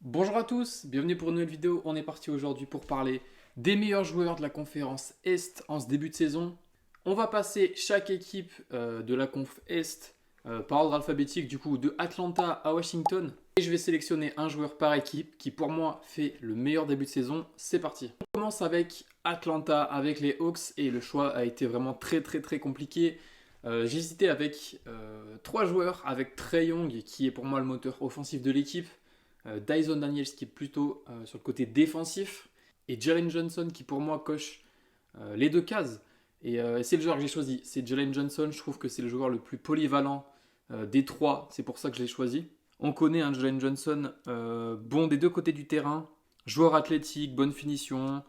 Bonjour à tous, bienvenue pour une nouvelle vidéo. On est parti aujourd'hui pour parler des meilleurs joueurs de la conférence Est en ce début de saison. On va passer chaque équipe de la conf Est par ordre alphabétique, du coup de Atlanta à Washington. Et je vais sélectionner un joueur par équipe qui pour moi fait le meilleur début de saison. C'est parti. On commence avec Atlanta, avec les Hawks, et le choix a été vraiment très compliqué. J'hésitais avec trois joueurs, avec Trae Young qui est pour moi le moteur offensif de l'équipe. Dyson Daniels qui est plutôt sur le côté défensif, et Jalen Johnson qui pour moi coche les deux cases. Et c'est le joueur que j'ai choisi, c'est Jalen Johnson. Je trouve que c'est le joueur le plus polyvalent des trois, c'est pour ça que je l'ai choisi. On connaît un Jalen Johnson bon des deux côtés du terrain, joueur athlétique, bonne finition,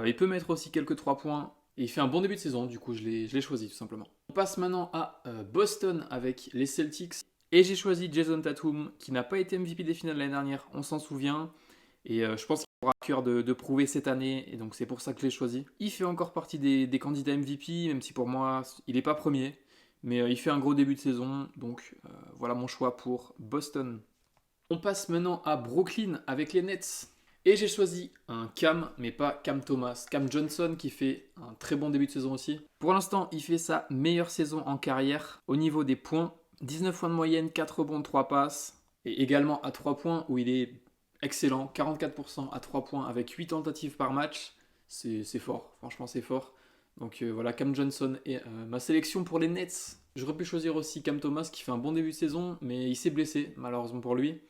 il peut mettre aussi quelques 3 points, et il fait un bon début de saison, du coup je l'ai choisi tout simplement. On passe maintenant à Boston avec les Celtics. Et j'ai choisi Jason Tatum, qui n'a pas été MVP des finales l'année dernière, on s'en souvient. Et je pense qu'il aura à cœur de prouver cette année, et donc c'est pour ça que je l'ai choisi. Il fait encore partie des candidats MVP, même si pour moi, il n'est pas premier. Mais il fait un gros début de saison, donc voilà mon choix pour Boston. On passe maintenant à Brooklyn avec les Nets. Et j'ai choisi un Cam, mais pas Cam Thomas, Cam Johnson qui fait un très bon début de saison aussi. Pour l'instant, il fait sa meilleure saison en carrière au niveau des points. 19 points de moyenne, 4 rebonds, 3 passes. Et également à 3 points où il est excellent, 44% à 3 points avec 8 tentatives par match. C'est fort, franchement c'est fort. Donc voilà, Cam Johnson est ma sélection pour les Nets. J'aurais pu choisir aussi Cam Thomas qui fait un bon début de saison, mais il s'est blessé malheureusement pour lui.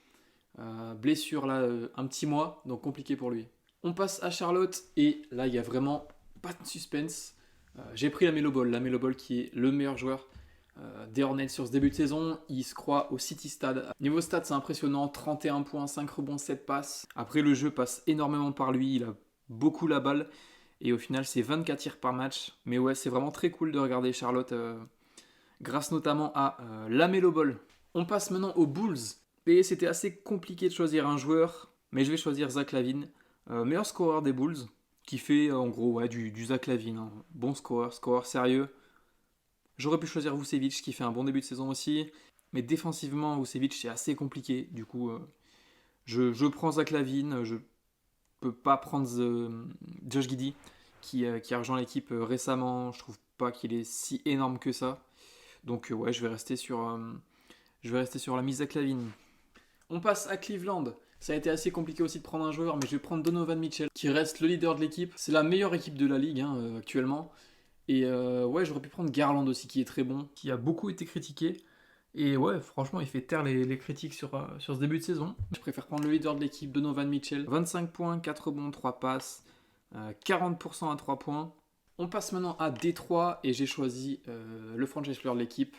Blessure là, un petit mois, donc compliqué pour lui. On passe à Charlotte, et là il y a vraiment pas de suspense. J'ai pris la Melo Ball qui est le meilleur joueur des Hornets sur ce début de saison. Il se croit au City Stade. Niveau stats, c'est impressionnant, 31 points, 5 rebonds, 7 passes. Après, le jeu passe énormément par lui, il a beaucoup la balle, et au final c'est 24 tirs par match. Mais ouais, c'est vraiment très cool de regarder Charlotte grâce notamment à la Melo Ball. On passe maintenant aux Bulls. Et c'était assez compliqué de choisir un joueur, mais je vais choisir Zach LaVine, meilleur scoreur des Bulls, qui fait en gros ouais, du Zach LaVine, hein. Bon scoreur sérieux. J'aurais pu choisir Vucevic qui fait un bon début de saison aussi, mais défensivement Vucevic c'est assez compliqué. Du coup, je prends Zach LaVine, je peux pas prendre Josh Giddey qui a rejoint l'équipe récemment. Je trouve pas qu'il est si énorme que ça. Donc ouais, je vais rester sur la mise Zach LaVine. On passe à Cleveland. Ça a été assez compliqué aussi de prendre un joueur, mais je vais prendre Donovan Mitchell, qui reste le leader de l'équipe. C'est la meilleure équipe de la ligue hein, actuellement. Et ouais, j'aurais pu prendre Garland aussi, qui est très bon, qui a beaucoup été critiqué. Et ouais, franchement, il fait taire les critiques sur ce début de saison. Je préfère prendre le leader de l'équipe, Donovan Mitchell. 25 points, 4 rebonds, 3 passes, 40% à 3 points. On passe maintenant à Détroit, et j'ai choisi le franchise player de l'équipe,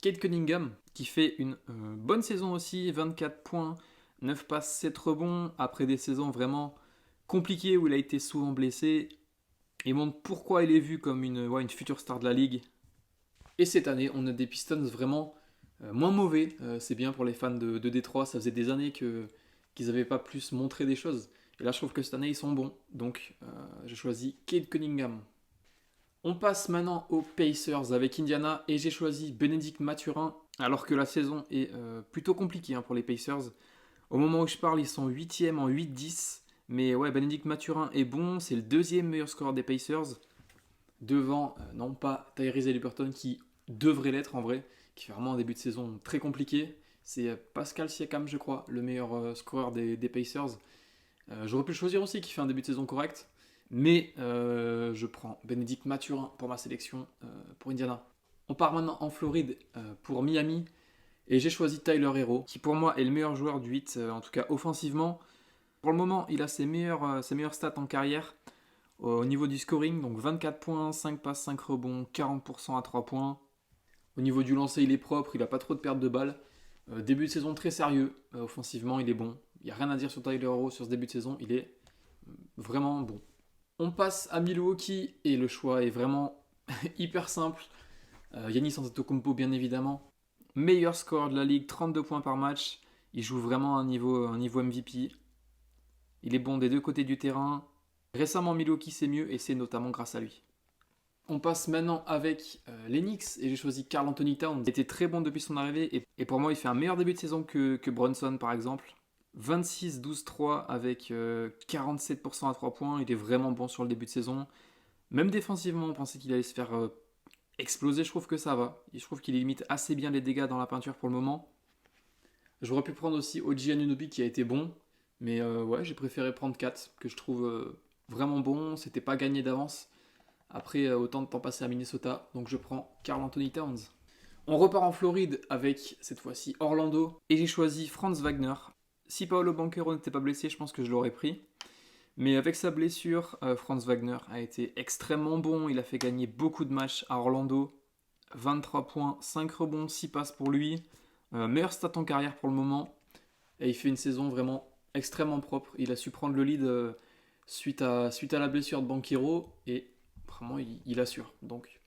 Cade Cunningham, qui fait une bonne saison aussi, 24 points, 9 passes, 7 rebonds, après des saisons vraiment compliquées où il a été souvent blessé. Il montre pourquoi il est vu comme une future star de la ligue. Et cette année, on a des Pistons vraiment moins mauvais. C'est bien pour les fans de Détroit, ça faisait des années qu'ils n'avaient pas plus montré des choses. Et là, je trouve que cette année, ils sont bons. Donc, j'ai choisi Cade Cunningham. On passe maintenant aux Pacers avec Indiana, et j'ai choisi Bénédicte Mathurin, alors que la saison est plutôt compliquée hein, pour les Pacers. Au moment où je parle, ils sont 8e en 8-10. Mais ouais, Bénédicte Mathurin est bon, c'est le deuxième meilleur scoreur des Pacers. Devant, non pas Tyrese Haliburton qui devrait l'être en vrai, qui fait vraiment un début de saison très compliqué. C'est Pascal Siakam, je crois, le meilleur scoreur des Pacers. J'aurais pu le choisir aussi, qui fait un début de saison correct. Mais je prends Bénédicte Mathurin pour ma sélection pour Indiana. On part maintenant en Floride pour Miami. Et j'ai choisi Tyler Hero, qui pour moi est le meilleur joueur du 8, en tout cas offensivement. Pour le moment, il a ses meilleures stats en carrière au niveau du scoring. Donc 24 points, 5 passes, 5 rebonds, 40% à 3 points. Au niveau du lancer, il est propre, il n'a pas trop de pertes de balles. Début de saison très sérieux, offensivement, il est bon. Il n'y a rien à dire sur Tyler Hero sur ce début de saison, il est vraiment bon. On passe à Milwaukee, et le choix est vraiment hyper simple. Giannis Antetokounmpo, bien évidemment. Meilleur score de la ligue, 32 points par match. Il joue vraiment un niveau MVP. Il est bon des deux côtés du terrain. Récemment, Milwaukee c'est mieux, et c'est notamment grâce à lui. On passe maintenant avec les Knicks, et j'ai choisi Karl Anthony Towns. Il était très bon depuis son arrivée, et pour moi il fait un meilleur début de saison que Brunson par exemple. 26-12-3 avec 47% à 3 points. Il est vraiment bon sur le début de saison. Même défensivement, on pensait qu'il allait se faire exploser. Je trouve que ça va. Et je trouve qu'il limite assez bien les dégâts dans la peinture pour le moment. J'aurais pu prendre aussi Oji Anunoby qui a été bon. Mais ouais, j'ai préféré prendre 4 que je trouve vraiment bon. C'était pas gagné d'avance. Après autant de temps passé à Minnesota. Donc je prends Karl Anthony Towns. On repart en Floride avec cette fois-ci Orlando. Et j'ai choisi Franz Wagner. Si Paolo Banchero n'était pas blessé, je pense que je l'aurais pris. Mais avec sa blessure, Franz Wagner a été extrêmement bon. Il a fait gagner beaucoup de matchs à Orlando. 23 points, 5 rebonds, 6 passes pour lui. Meilleur stat en carrière pour le moment. Et il fait une saison vraiment extrêmement propre. Il a su prendre le lead suite à la blessure de Banchero. Et vraiment, il assure. Donc,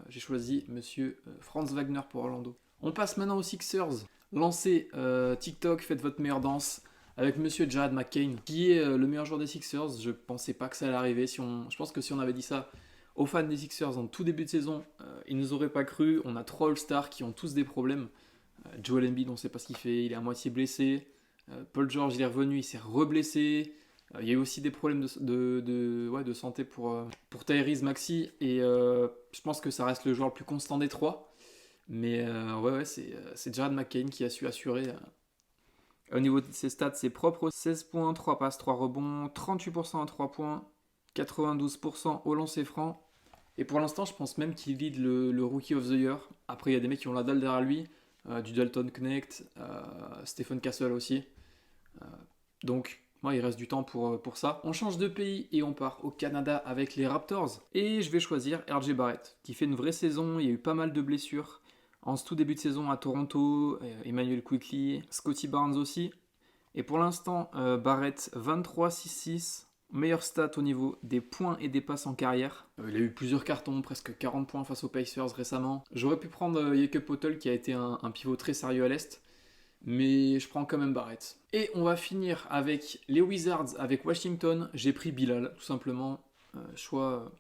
j'ai choisi monsieur Franz Wagner pour Orlando. On passe maintenant aux Sixers. Lancez TikTok, faites votre meilleure danse avec monsieur Jared McCain, qui est le meilleur joueur des Sixers. Je pensais pas que ça allait arriver. Je pense que si on avait dit ça aux fans des Sixers en tout début de saison, ils nous auraient pas cru. On a 3 All-Stars qui ont tous des problèmes. Joel Embiid, on ne sait pas ce qu'il fait, il est à moitié blessé. Paul George, il est revenu, il s'est reblessé. Il y a eu aussi des problèmes de santé pour Tyrese Maxey. Et je pense que ça reste le joueur le plus constant des 3. Mais c'est Jared McCain qui a su assurer. Au niveau de ses stats, c'est propre. 16 points, 3 passes, 3 rebonds, 38% à 3 points, 92% au lancer franc. Et pour l'instant, je pense même qu'il lead le Rookie of the Year. Après, il y a des mecs qui ont la dalle derrière lui. Du Dalton Knecht, Stephen Castle aussi. Donc, il reste du temps pour ça. On change de pays et on part au Canada avec les Raptors. Et je vais choisir RJ Barrett, qui fait une vraie saison. Il y a eu pas mal de blessures en ce tout début de saison à Toronto. Emmanuel Quickley, Scotty Barnes aussi. Et pour l'instant, Barrett 23-6-6. Meilleur stat au niveau des points et des passes en carrière. Il a eu plusieurs cartons, presque 40 points face aux Pacers récemment. J'aurais pu prendre Jakob Poeltl qui a été un pivot très sérieux à l'Est. Mais je prends quand même Barrett. Et on va finir avec les Wizards, avec Washington. J'ai pris Bilal, tout simplement. Choix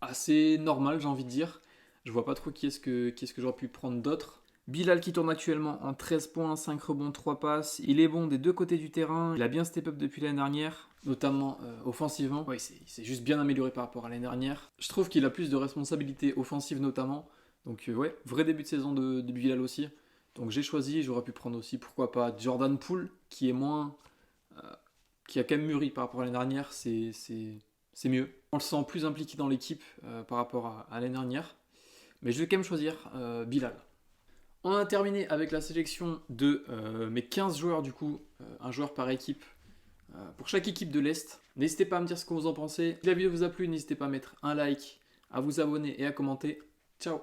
assez normal, j'ai envie de dire. Je vois pas trop qui est-ce que j'aurais pu prendre d'autres. Bilal qui tourne actuellement en 13 points, 5 rebonds, 3 passes. Il est bon des deux côtés du terrain. Il a bien step up depuis l'année dernière, notamment offensivement. Ouais, il s'est juste bien amélioré par rapport à l'année dernière. Je trouve qu'il a plus de responsabilités offensives notamment. Donc vrai début de saison de Bilal aussi. Donc j'ai choisi, j'aurais pu prendre aussi, pourquoi pas, Jordan Poole, qui est moins... qui a quand même mûri par rapport à l'année dernière, c'est mieux. On le sent plus impliqué dans l'équipe par rapport à l'année dernière. Mais je vais quand même choisir Bilal. On a terminé avec la sélection de mes 15 joueurs du coup, un joueur par équipe, pour chaque équipe de l'Est. N'hésitez pas à me dire ce que vous en pensez. Si la vidéo vous a plu, n'hésitez pas à mettre un like, à vous abonner et à commenter. Ciao!